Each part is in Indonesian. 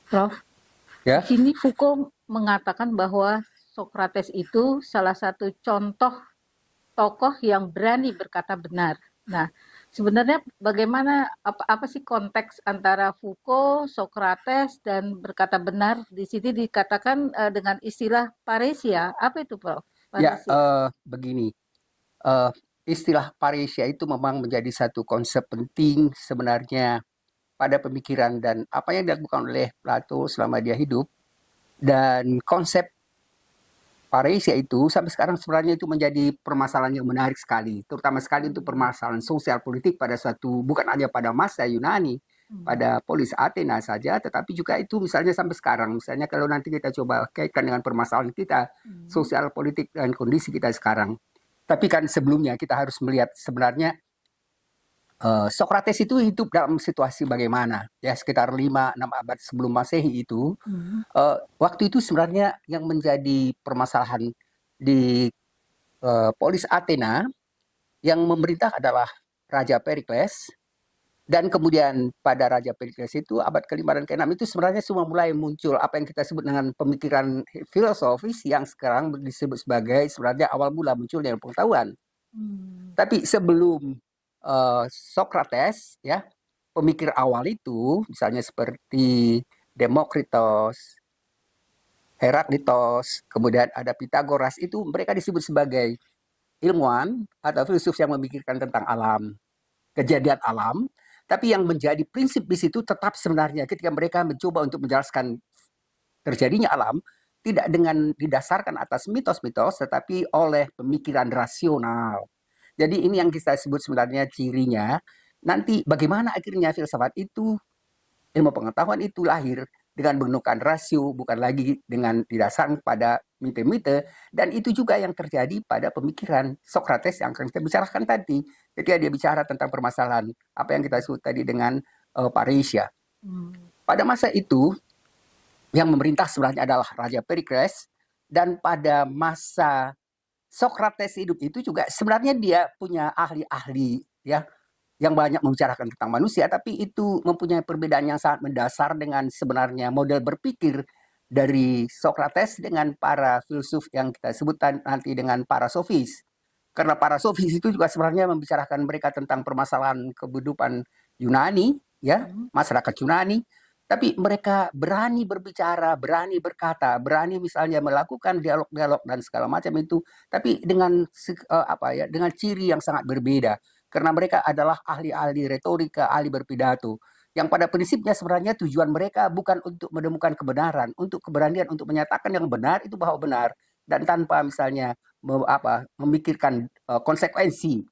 Prof, di Ya, sini Foucault mengatakan bahwa Socrates itu salah satu contoh tokoh yang berani berkata benar. Nah, sebenarnya bagaimana apa sih konteks antara Foucault, Socrates dan berkata benar? Di sini dikatakan dengan istilah paresia. Apa itu, Prof? ya Paresia. begini. Eh, Istilah paresia itu memang menjadi satu konsep penting sebenarnya pada pemikiran dan apa yang dilakukan oleh Plato selama dia hidup. Dan konsep paresia itu sampai sekarang sebenarnya itu menjadi permasalahan yang menarik sekali, terutama sekali untuk Hmm. permasalahan sosial politik pada suatu bukan hanya pada masa Yunani, Hmm. pada polis Athena saja, tetapi juga itu misalnya sampai sekarang. Misalnya kalau nanti kita coba kaitkan dengan permasalahan kita, Hmm. sosial politik dan kondisi kita sekarang. Tapi kan sebelumnya kita harus melihat sebenarnya Socrates itu hidup dalam situasi bagaimana ya sekitar 5-6 abad sebelum Masehi itu. Hmm. Waktu itu sebenarnya yang menjadi permasalahan di polis Athena yang memerintah adalah Raja Perikles. Dan kemudian pada Raja Perikles itu abad ke-5 dan ke-6 itu sebenarnya semua mulai muncul apa yang kita sebut dengan pemikiran filosofis yang sekarang disebut sebagai sebenarnya awal mula munculnya pengetahuan. Hmm. Tapi sebelum Socrates ya, pemikir awal itu misalnya seperti Demokritos, Heraklitos, kemudian ada Pitagoras, itu mereka disebut sebagai ilmuwan atau filsuf yang memikirkan tentang alam, kejadian alam, tapi yang menjadi prinsip di situ tetap sebenarnya ketika mereka mencoba untuk menjelaskan terjadinya alam tidak dengan didasarkan atas mitos-mitos tetapi oleh pemikiran rasional. Jadi ini yang kita sebut sebenarnya cirinya. Nanti bagaimana akhirnya filsafat itu, ilmu pengetahuan itu lahir dengan menggunakan rasio, bukan lagi dengan didasarkan pada mite-mite. Dan itu juga yang terjadi pada pemikiran Socrates yang akan kita bicarakan tadi. Ketika dia bicara tentang permasalahan apa yang kita sebut tadi dengan paresia. Hmm. Pada masa itu, yang memerintah sebenarnya adalah Raja Perikles. Dan pada masa Socrates hidup itu juga sebenarnya dia punya ahli-ahli ya yang banyak membicarakan tentang manusia, tapi itu mempunyai perbedaan yang sangat mendasar dengan sebenarnya model berpikir dari Socrates dengan para filsuf yang kita sebutkan nanti dengan para sofis. Karena para sofis itu juga sebenarnya membicarakan mereka tentang permasalahan kehidupan Yunani, ya, Hmm. masyarakat Yunani, tapi mereka berani berbicara, berani berkata, berani misalnya melakukan dialog-dialog dan segala macam itu, tapi dengan apa ya, dengan ciri yang sangat berbeda karena mereka adalah ahli-ahli retorika, ahli berpidato. Yang pada prinsipnya sebenarnya tujuan mereka bukan untuk menemukan kebenaran, untuk keberanian untuk menyatakan yang benar itu bahwa benar dan tanpa misalnya memikirkan konsekuensi.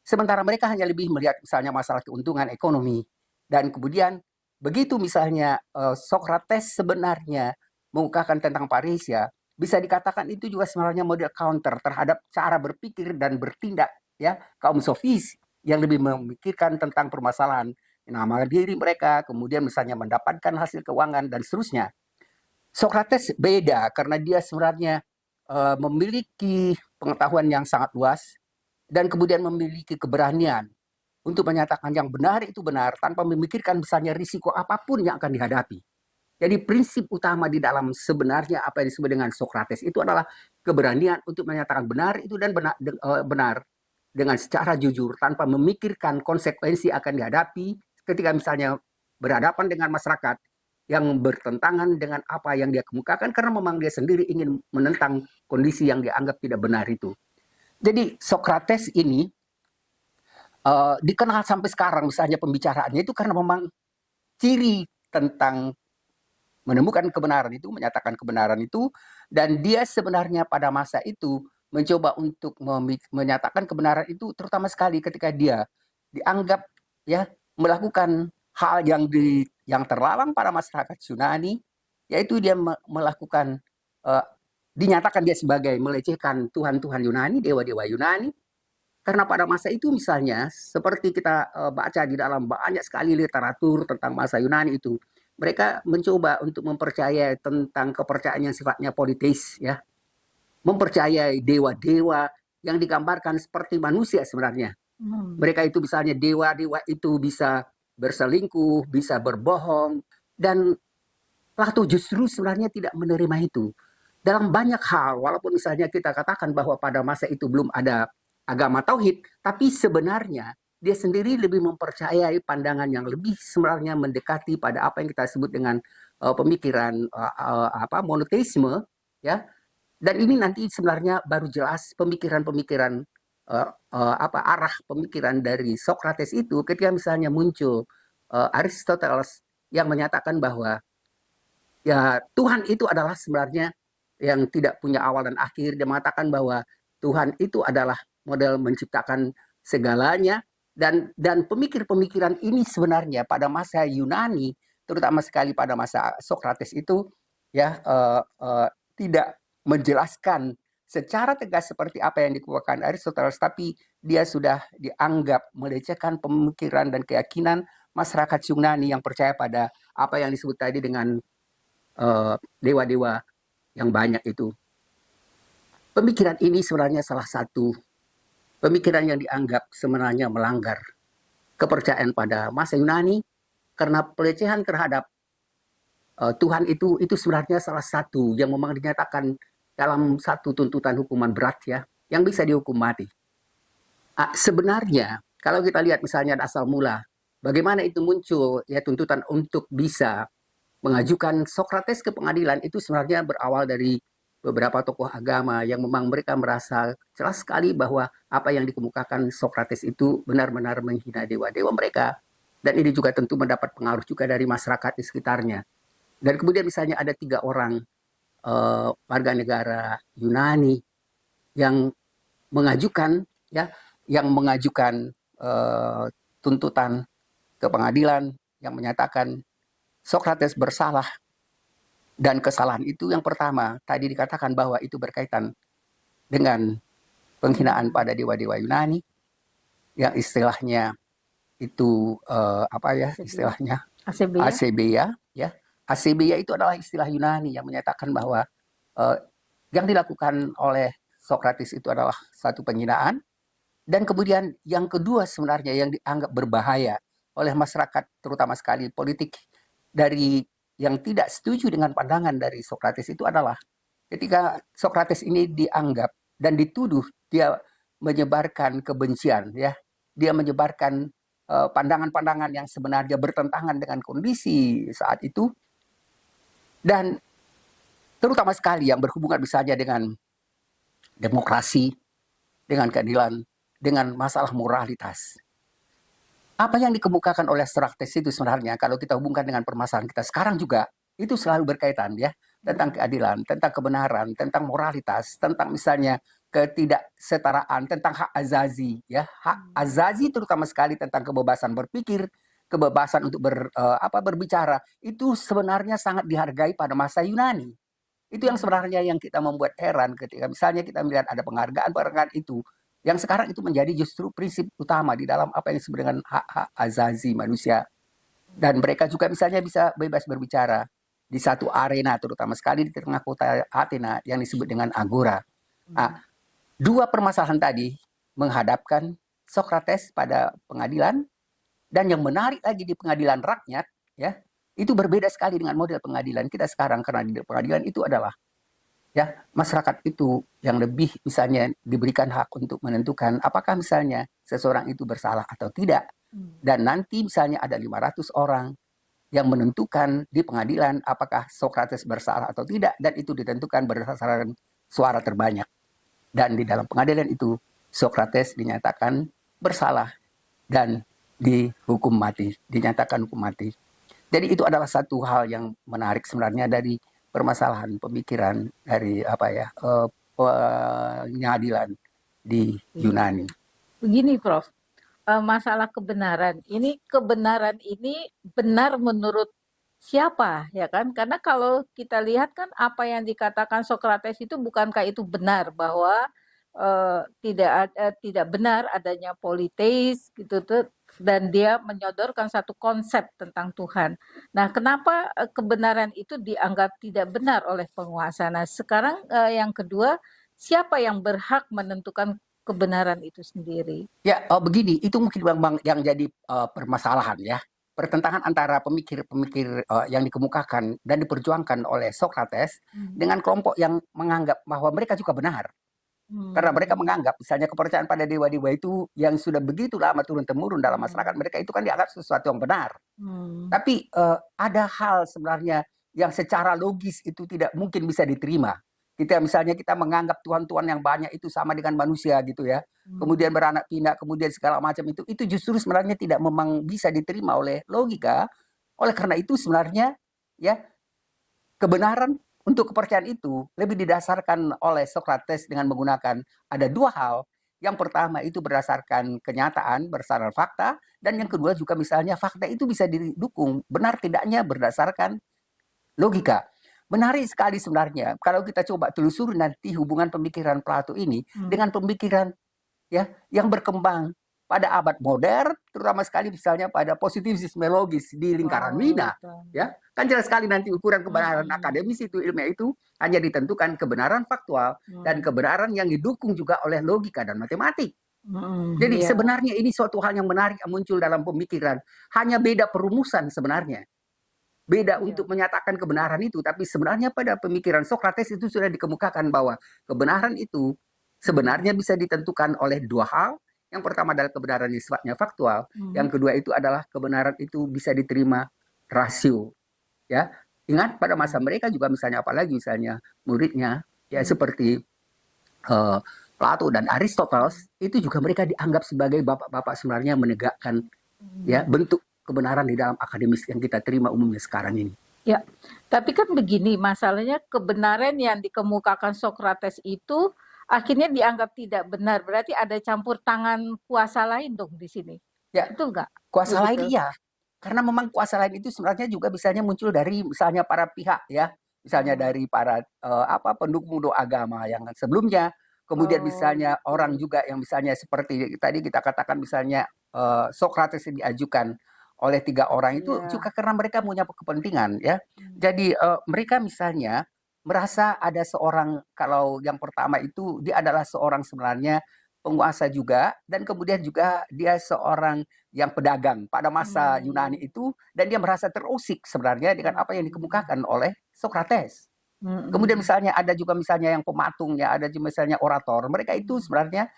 Sementara mereka hanya lebih melihat misalnya masalah keuntungan ekonomi. Dan kemudian begitu misalnya Socrates sebenarnya mengungkapkan tentang Parisia, bisa dikatakan itu juga sebenarnya model counter terhadap cara berpikir dan bertindak ya kaum sofis yang lebih memikirkan tentang permasalahan nama diri mereka, kemudian misalnya mendapatkan hasil keuangan dan seterusnya. Socrates beda karena dia sebenarnya memiliki pengetahuan yang sangat luas dan kemudian memiliki keberanian untuk menyatakan yang benar itu benar tanpa memikirkan misalnya risiko apapun yang akan dihadapi. Jadi prinsip utama di dalam sebenarnya apa yang disebut dengan Socrates itu adalah keberanian untuk menyatakan benar itu dan benar dengan secara jujur tanpa memikirkan konsekuensi akan dihadapi ketika misalnya berhadapan dengan masyarakat yang bertentangan dengan apa yang dia kemukakan karena memang dia sendiri ingin menentang kondisi yang dianggap tidak benar itu. Jadi Socrates ini dikenal sampai sekarang misalnya pembicaraannya itu karena memang ciri tentang menemukan kebenaran itu, menyatakan kebenaran itu, dan dia sebenarnya pada masa itu mencoba untuk menyatakan kebenaran itu terutama sekali ketika dia dianggap ya melakukan hal yang terlarang pada masyarakat Yunani, yaitu dia melakukan uh, dinyatakan dia sebagai melecehkan Tuhan-Tuhan Yunani, dewa-dewa Yunani, karena pada masa itu misalnya, seperti kita baca di dalam banyak sekali literatur tentang masa Yunani itu, mereka mencoba untuk mempercayai tentang kepercayaan yang sifatnya politis, ya, mempercayai dewa-dewa yang digambarkan seperti manusia sebenarnya. Hmm. Mereka itu misalnya dewa-dewa itu bisa berselingkuh, bisa berbohong, Dan Plato justru sebenarnya tidak menerima itu. Dalam banyak hal, walaupun misalnya kita katakan bahwa pada masa itu belum ada agama tauhid, tapi sebenarnya dia sendiri lebih mempercayai pandangan yang lebih sebenarnya mendekati pada apa yang kita sebut dengan pemikiran monoteisme, ya. Dan ini nanti sebenarnya baru jelas pemikiran-pemikiran arah pemikiran dari Socrates itu ketika misalnya muncul Aristoteles yang menyatakan bahwa ya Tuhan itu adalah sebenarnya yang tidak punya awal dan akhir. Dia mengatakan bahwa Tuhan itu adalah model menciptakan segalanya, dan pemikir-pemikiran ini sebenarnya pada masa Yunani, terutama sekali pada masa Socrates itu ya tidak menjelaskan secara tegas seperti apa yang dikemukakan Aristoteles, tapi dia sudah dianggap melecehkan pemikiran dan keyakinan masyarakat Yunani yang percaya pada apa yang disebut tadi dengan dewa-dewa yang banyak itu. Pemikiran ini sebenarnya salah satu pemikiran yang dianggap sebenarnya melanggar kepercayaan pada masa Yunani, karena pelecehan terhadap Tuhan itu sebenarnya salah satu yang memang dinyatakan dalam satu tuntutan hukuman berat, ya, yang bisa dihukum mati. Sebenarnya kalau kita lihat misalnya asal mula bagaimana itu muncul ya tuntutan untuk bisa mengajukan Socrates ke pengadilan, itu sebenarnya berawal dari beberapa tokoh agama yang memang mereka merasa jelas sekali bahwa apa yang dikemukakan Socrates itu benar-benar menghina dewa-dewa mereka. Dan ini juga tentu mendapat pengaruh juga dari masyarakat di sekitarnya. Dan kemudian misalnya ada 3 orang warga negara Yunani yang mengajukan tuntutan ke pengadilan yang menyatakan Socrates bersalah. Dan kesalahan itu yang pertama tadi dikatakan bahwa itu berkaitan dengan penghinaan pada dewa-dewa Yunani, yang istilahnya itu istilahnya ACB ya. Asebeia, ya. Asebeia itu adalah istilah Yunani yang menyatakan bahwa yang dilakukan oleh Socrates itu adalah satu penghinaan. Dan kemudian yang kedua sebenarnya yang dianggap berbahaya oleh masyarakat, terutama sekali politik dari yang tidak setuju dengan pandangan dari Socrates, itu adalah ketika Socrates ini dianggap dan dituduh dia menyebarkan kebencian, ya, dia menyebarkan pandangan-pandangan yang sebenarnya bertentangan dengan kondisi saat itu, dan terutama sekali yang berhubungan misalnya dengan demokrasi, dengan keadilan, dengan masalah moralitas. Apa yang dikemukakan oleh Socrates itu sebenarnya kalau kita hubungkan dengan permasalahan kita sekarang juga itu selalu berkaitan, ya, tentang keadilan, tentang kebenaran, tentang moralitas, tentang misalnya ketidaksetaraan, tentang hak azazi, ya, hak azazi terutama sekali tentang kebebasan berpikir, kebebasan untuk berbicara, itu sebenarnya sangat dihargai pada masa Yunani. Itu yang sebenarnya yang kita membuat heran ketika misalnya kita melihat ada penghargaan itu, yang sekarang itu menjadi justru prinsip utama di dalam apa yang disebut dengan hak-hak azazi manusia. Dan mereka juga misalnya bisa bebas berbicara di satu arena, terutama sekali di tengah kota Athena yang disebut dengan agora. Dua permasalahan tadi menghadapkan Socrates pada pengadilan, dan yang menarik lagi di pengadilan rakyat, ya, itu berbeda sekali dengan model pengadilan kita sekarang, karena di pengadilan itu adalah, ya, masyarakat itu yang lebih misalnya diberikan hak untuk menentukan apakah misalnya seseorang itu bersalah atau tidak. Dan nanti misalnya ada 500 orang yang menentukan di pengadilan apakah Socrates bersalah atau tidak, dan itu ditentukan berdasarkan suara terbanyak. Dan di dalam pengadilan itu Socrates dinyatakan bersalah dan dihukum mati, dinyatakan hukum mati. Jadi itu adalah satu hal yang menarik sebenarnya dari permasalahan pemikiran dari pengadilan di Yunani. Begini, Prof. Masalah kebenaran. Kebenaran ini benar menurut siapa, ya kan? Karena kalau kita lihat kan apa yang dikatakan Socrates itu bukankah itu benar bahwa tidak benar adanya politeis gitu tuh, dan dia menyodorkan satu konsep tentang Tuhan. Nah, kenapa kebenaran itu dianggap tidak benar oleh penguasa? Nah, sekarang yang kedua, siapa yang berhak menentukan kebenaran itu sendiri? Ya, begini, itu mungkin memang yang jadi permasalahan, ya. pertentangan antara pemikir-pemikir yang dikemukakan dan diperjuangkan oleh Socrates dengan kelompok yang menganggap bahwa mereka juga benar. Karena mereka menganggap misalnya kepercayaan pada dewa-dewa itu yang sudah begitu lama turun-temurun dalam masyarakat mereka itu kan dianggap sesuatu yang benar. Tapi ada hal sebenarnya yang secara logis itu tidak mungkin bisa diterima. Misalnya kita menganggap Tuhan-Tuhan yang banyak itu sama dengan manusia gitu ya. Kemudian beranak pinak, kemudian segala macam itu justru sebenarnya tidak memang bisa diterima oleh logika. Oleh karena itu sebenarnya ya kebenaran untuk kepercayaan itu lebih didasarkan oleh Socrates dengan menggunakan ada dua hal. Yang pertama itu berdasarkan kenyataan, berdasarkan fakta, dan yang kedua juga misalnya fakta itu bisa didukung benar tidaknya berdasarkan logika. Menarik sekali sebenarnya kalau kita coba telusuri nanti hubungan pemikiran Plato ini dengan pemikiran ya yang berkembang pada abad modern, terutama sekali misalnya pada positivisme logis di lingkaran Wina, ya kan jelas sekali nanti ukuran kebenaran akademis itu ilmiah itu hanya ditentukan kebenaran faktual dan kebenaran yang didukung juga oleh logika dan matematik. Jadi sebenarnya ini suatu hal yang menarik yang muncul dalam pemikiran, hanya beda perumusan sebenarnya. Beda untuk menyatakan kebenaran itu, tapi sebenarnya pada pemikiran Socrates itu sudah dikemukakan bahwa kebenaran itu sebenarnya bisa ditentukan oleh dua hal. Yang pertama adalah kebenaran yang sifatnya faktual, yang kedua itu adalah kebenaran itu bisa diterima rasio. Ya, ingat pada masa mereka juga misalnya apalagi misalnya muridnya ya seperti Plato dan Aristoteles itu juga mereka dianggap sebagai bapak-bapak sebenarnya menegakkan ya bentuk kebenaran di dalam akademis yang kita terima umumnya sekarang ini. Ya, tapi kan begini masalahnya kebenaran yang dikemukakan Socrates itu akhirnya dianggap tidak benar, berarti ada campur tangan kuasa lain dong di sini. Ya, betul nggak? Kuasa lain iya, karena memang kuasa lain itu sebenarnya juga misalnya muncul dari misalnya para pihak ya, misalnya dari para pendukung doa agama yang sebelumnya, kemudian misalnya orang juga yang misalnya seperti tadi kita katakan misalnya Socrates yang diajukan oleh 3 orang itu juga karena mereka punya kepentingan ya. Jadi mereka misalnya merasa ada seorang, kalau yang pertama itu dia adalah seorang sebenarnya penguasa juga, dan kemudian juga dia seorang yang pedagang pada masa Yunani itu, dan dia merasa terusik sebenarnya dengan apa yang dikemukakan oleh Socrates. Kemudian misalnya ada juga misalnya yang pematungnya, ada juga misalnya orator. Mereka itu sebenarnya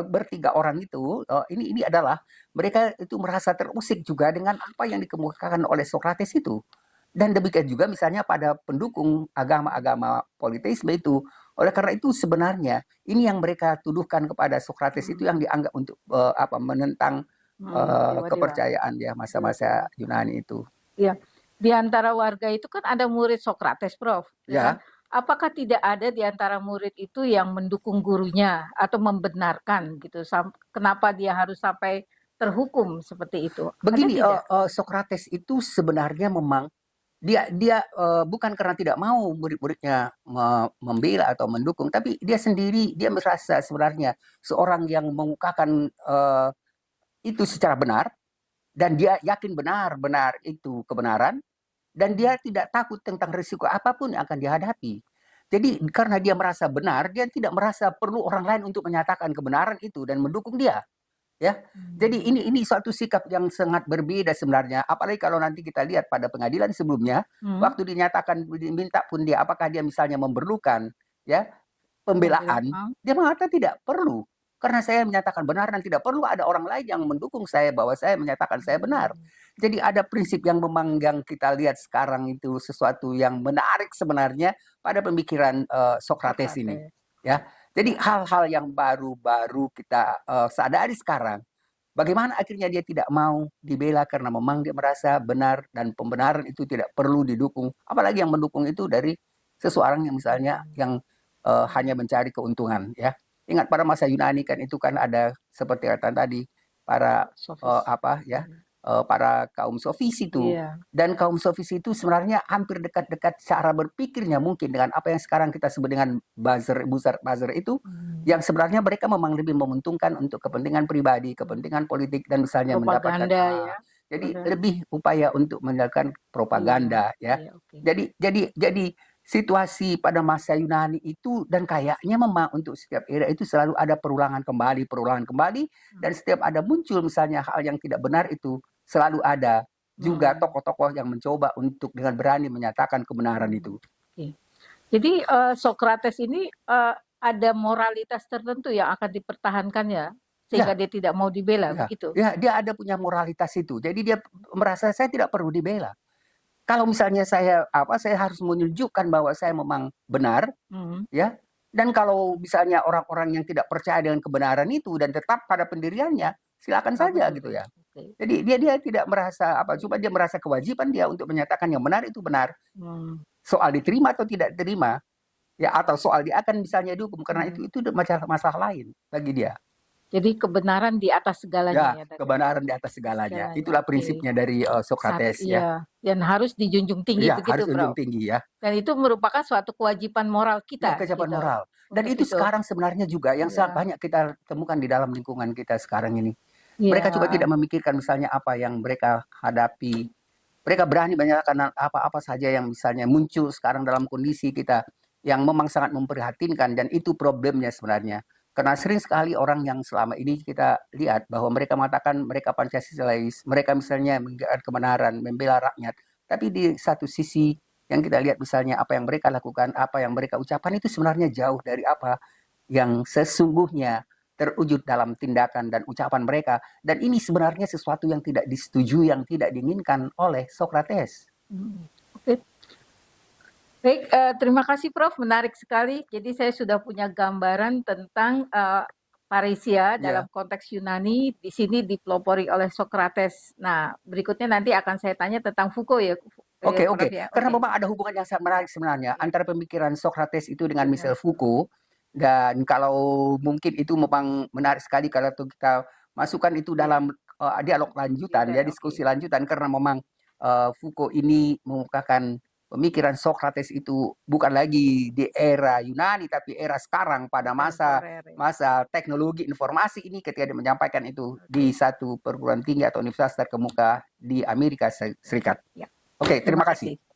bertiga orang itu ini adalah mereka itu merasa terusik juga dengan apa yang dikemukakan oleh Socrates itu. Dan demikian juga misalnya pada pendukung agama-agama politeisme itu. Oleh karena itu sebenarnya ini yang mereka tuduhkan kepada Socrates itu yang dianggap untuk menentang kepercayaan ya masa-masa Yunani itu. Ya, di antara warga itu kan ada murid Socrates, Prof. Ya. Apakah tidak ada di antara murid itu yang mendukung gurunya atau membenarkan gitu? Kenapa dia harus sampai terhukum seperti itu? Begini, Socrates itu sebenarnya memang dia bukan karena tidak mau murid-muridnya membela atau mendukung, tapi dia sendiri dia merasa sebenarnya seorang yang mengungkapkan itu secara benar dan dia yakin benar-benar itu kebenaran dan dia tidak takut tentang risiko apapun yang akan dihadapi. Jadi karena dia merasa benar, dia tidak merasa perlu orang lain untuk menyatakan kebenaran itu dan mendukung dia. Ya, jadi ini suatu sikap yang sangat berbeda sebenarnya. Apalagi kalau nanti kita lihat pada pengadilan sebelumnya, waktu dinyatakan diminta pun dia apakah dia misalnya memerlukan ya pembelaan, dia mengatakan tidak perlu karena saya menyatakan benar dan tidak perlu ada orang lain yang mendukung saya bahwa saya menyatakan saya benar. Jadi ada prinsip yang memang yang kita lihat sekarang itu sesuatu yang menarik sebenarnya pada pemikiran Socrates ini, ya. Jadi hal-hal yang baru-baru kita sadari sekarang, bagaimana akhirnya dia tidak mau dibela karena memang dia merasa benar dan pembenaran itu tidak perlu didukung. Apalagi yang mendukung itu dari seseorang yang misalnya yang hanya mencari keuntungan. Ya, ingat pada masa Yunani kan itu kan ada seperti kata tadi para para kaum sofis itu. Dan kaum sofis itu sebenarnya hampir dekat-dekat cara berpikirnya mungkin dengan apa yang sekarang kita sebut dengan buzzer itu, yang sebenarnya mereka memang lebih menguntungkan untuk kepentingan pribadi, kepentingan politik dan misalnya propaganda, mendapatkan jadi lebih upaya untuk melakukan propaganda ya. Jadi situasi pada masa Yunani itu dan kayaknya memang untuk setiap era itu selalu ada perulangan kembali dan setiap ada muncul misalnya hal yang tidak benar itu selalu ada juga Hmm. tokoh-tokoh yang mencoba untuk dengan berani menyatakan kebenaran itu. Oke. Jadi Socrates ini ada moralitas tertentu yang akan dipertahankan ya, sehingga Ya, dia tidak mau dibela, ya, begitu? ya, dia ada punya moralitas itu. Jadi dia merasa saya tidak perlu dibela. Kalau misalnya saya harus menunjukkan bahwa saya memang benar, Hmm. ya. Dan kalau misalnya orang-orang yang tidak percaya dengan kebenaran itu dan tetap pada pendiriannya, silakan Bagus saja juga. gitu ya. Oke. Jadi dia tidak merasa apa, cuma dia merasa kewajiban dia untuk menyatakan yang benar itu benar. Hmm. Soal diterima atau tidak diterima, ya atau soal dia akan misalnya dihukum karena Hmm. itu masalah lain bagi dia. Jadi kebenaran di atas segalanya Ya, ya tadi. kebenaran di atas segalanya. Segalanya. Itulah Oke. prinsipnya dari Socrates ya. Iya. Dan harus dijunjung tinggi Iya, harus begitu, unjung Prof. tinggi ya. Dan itu merupakan suatu kewajiban moral Ya, kita kecapan gitu moral. Dan untuk itu itu. sekarang sebenarnya juga yang sangat Iya. banyak kita temukan di dalam lingkungan kita sekarang ini. Iya. Mereka juga tidak memikirkan misalnya apa yang mereka hadapi. Mereka berani menyatakan apa-apa saja yang misalnya muncul sekarang dalam kondisi kita yang memang sangat memprihatinkan dan itu problemnya sebenarnya. Karena sering sekali orang yang selama ini kita lihat bahwa mereka mengatakan mereka Pancasilais, mereka misalnya membela kebenaran, membela rakyat. Tapi di satu sisi yang kita lihat misalnya apa yang mereka lakukan, apa yang mereka ucapkan itu sebenarnya jauh dari apa yang sesungguhnya terwujud dalam tindakan dan ucapan mereka. Dan ini sebenarnya sesuatu yang tidak disetujui, yang tidak diinginkan oleh Socrates. Oke. Baik, terima kasih Prof. Menarik sekali. Jadi saya sudah punya gambaran tentang Parisia dalam Ya, konteks Yunani, di sini dipelopori oleh Socrates. Nah, berikutnya nanti akan saya tanya tentang Foucault ya, oke, Prof oke. ya. Karena Oke. memang ada hubungan yang sangat menarik sebenarnya Ya, antara pemikiran Socrates itu dengan dengan Michel Foucault. Dan kalau mungkin itu memang menarik sekali kalau kita masukkan itu ya, dalam dialog lanjutan, ya lanjutan. diskusi Oke. lanjutan. Karena memang Foucault ini mengukakan pemikiran Socrates itu bukan lagi di era Yunani, tapi era sekarang pada masa Kontemporer ya. masa teknologi informasi ini ketika dia menyampaikan itu di Oke. satu perguruan tinggi atau universitas terkemuka di Amerika Serikat. Ya. Oke, Terima terima kasih. kasih.